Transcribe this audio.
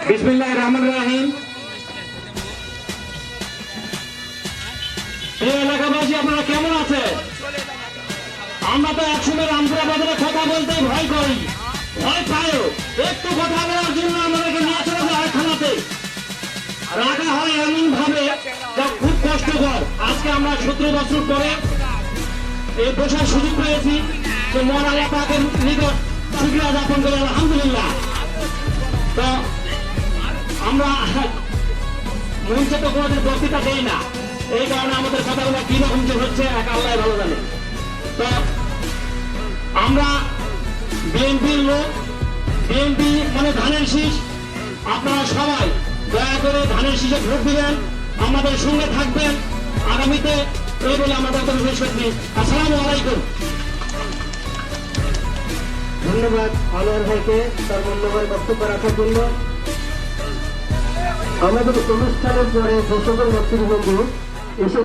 বিসমিল্লাহির রহমানির রহিম। এই এলাকাবাসী আপনারা কেমন আছে? আমরা তো একসময় রামপুরা বাজারে কথা বলতে ভয় করি, ভয় পাইও। একটু কথা বলার জন্য আমাদেরকে নিয়ে চলে যায় থানাতে রাখা হয় এমন ভাবে যা খুব কষ্টকর। আজকে আমরা 17 বছর পরে এই বসার সুযোগ পেয়েছি, যে মহান আল্লাহ পাকের নিকট শুকরিয়া জ্ঞাপন করি আলহামদুলিল্লাহ। তো আমরা মঞ্চে তো কোনোদিন বক্তৃতা দেই না, এই কারণে আমাদের কথাগুলো কি রকম যে হচ্ছে এক আল্লাহ ভালো জানে। তো আমরা বিএনপির লোক, বিএনপি মানে ধানের শীষ। আপনারা সবাই দয়া করে ধানের শীষে ভোট দিবেন, আমাদের সঙ্গে থাকবেন আগামীতে। এই বলে আমরা বক্তব্য শেষ করছি। আসসালামু আলাইকুম। ধন্যবাদ আনোয়ার ভাইকে তার মূল্যবান বক্তব্য রাখার জন্য। আমাদের অনুষ্ঠানের পরে যে সকল নেতৃবৃন্দ এসে